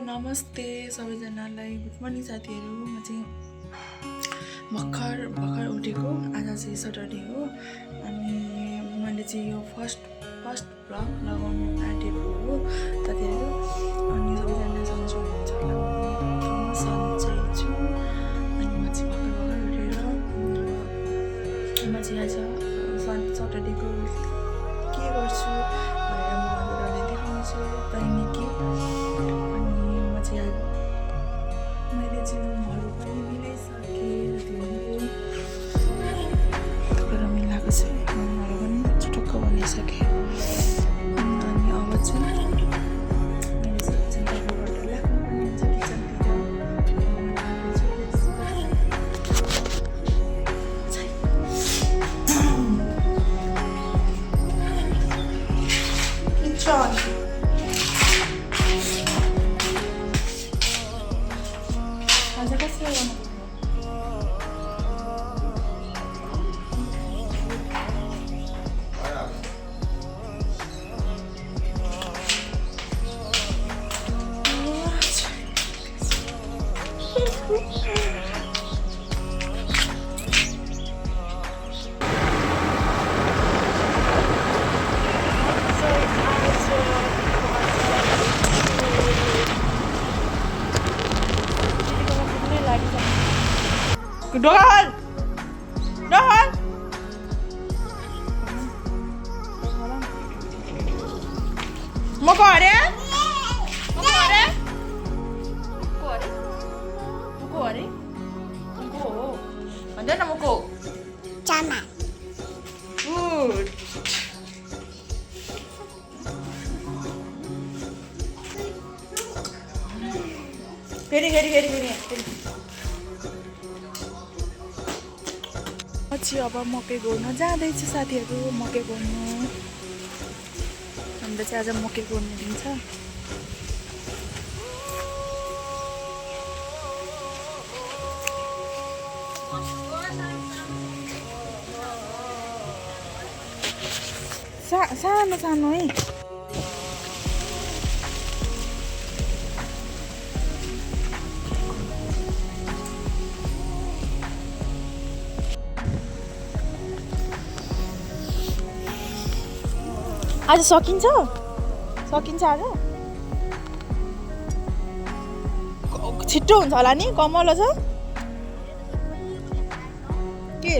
नमस्ते सबैजनालाई good morning साथीहरू। म चाहिँ भर्खर उठेको। आज चाहिँ सटरडे हो अनि मैले चाहिँ यो फर्स्ट भ्लग लगाउनु आँटेको हो साथीहरू। अनि सबैजना सन्चै हुनुहुन्छ होला, म सन्चै छु। अनि म चाहिँ भर्खर उठेर म चाहिँ आज सटरडेको के गर्छु भनेर म हजुरहरूलाई देखाउँछु दैनिकी। मैले चाहिँ रुमहरू पनि मिलाइसकेँ तर मिलाएको छ, रुमहरू पनि छुटक्क बनाइसकेँ। अनि अब चाहिँ मैले चाहिँ तपाईँबाट लाग्नुपर्ने हुन्छ किचनतिर। आज कसरी गर्नु Dohan! Mau ke mana? Mau ke mana? Mau ke mana? Mana nak mau ke? Sama. Good. Gini. पछि अब मकै गोड्न जाँदैछु साथीहरू। मकै गोड्नु हाम्रो चाहिँ आज मकै गोड्ने दिन छ। सानो है। आज सकिन्छ आज छिट्टो हुन्छ होला नि, कमलो छ के?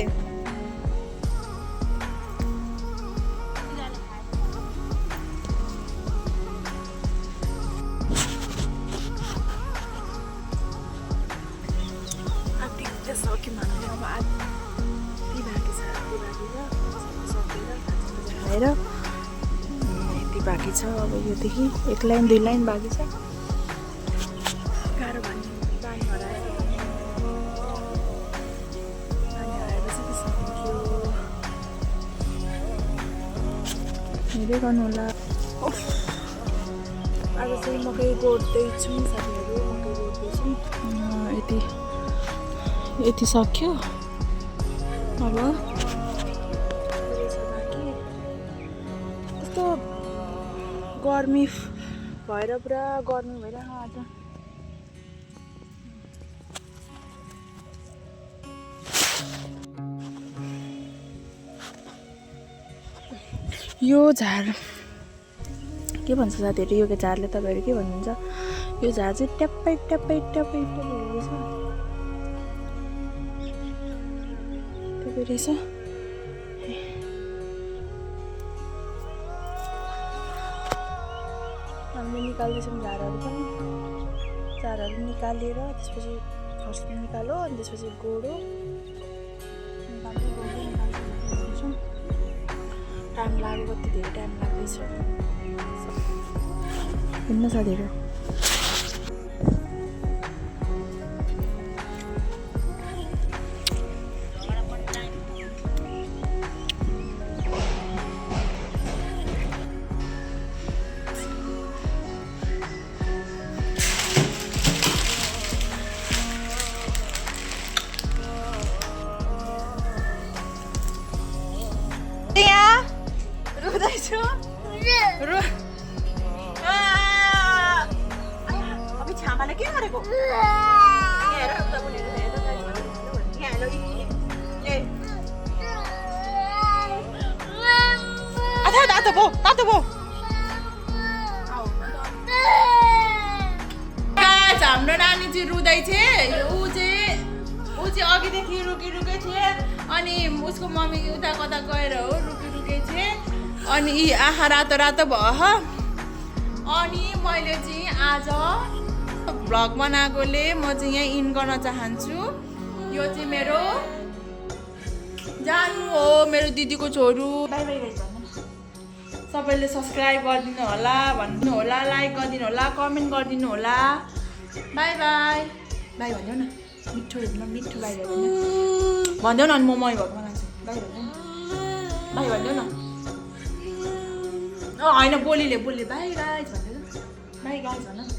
बाँकी छ अब योदेखि 1 लाइन 2 लाइन बाँकी छ। गाह्रो भन्ने पानी हराएपछि सकियो। हेर्दै गर्नु होला। आज चाहिँ मकै गोड्दैछु साथीहरू, मकै गोड्दैछु। यति सक्यो। अब यस्तो गर्मी भएर पुरा गर्मी भइरहेको आज। यो झार के भन्छ साथीहरू? यो झारले तपाईँहरू के भन्नुहुन्छ? यो झार चाहिँ ट्याप्पै रहेछ। हामीले निकाल्दैछौँ झारहरू निकालेर त्यसपछि फर्स्ट निकालो अनि त्यसपछि गोडो निकाल्छौँ। टाइम लाग्यो, कति धेरै टाइम लाग्दैछ हिँड्न साथीहरू। रुँदैछु के गरेको यहाँ हेर उता पनि यहाँ हेर ले तातो भयो हाम्रो नानी चाहिँ रुँदै थियो ऊ चाहिँ अघिदेखि रुकै थिए अनि उसको मम्मी उता कता गएर हो रुकै थिए अनि यी आँखा रातो भयो अनि मैले चाहिँ आज भ्लग बनाएकोले म चाहिँ यहाँ इन गर्न चाहन्छु यो चाहिँ मेरो जानु हो मेरो दिदीको छोरो बाई बाई गाइस सबैले सब्सक्राइब गरिदिनु होला भनिदिनु होला लाइक गरिदिनु होला कमेन्ट गरिदिनु होला बाई बाई बाई भनिदेऊ न मिठो बाई भनिदेऊ न अनि म मै भएको लान्छु बाई भनिदेऊ न होइन बोलीले बाई गाइस भनिदेऊ बाई गाइस भन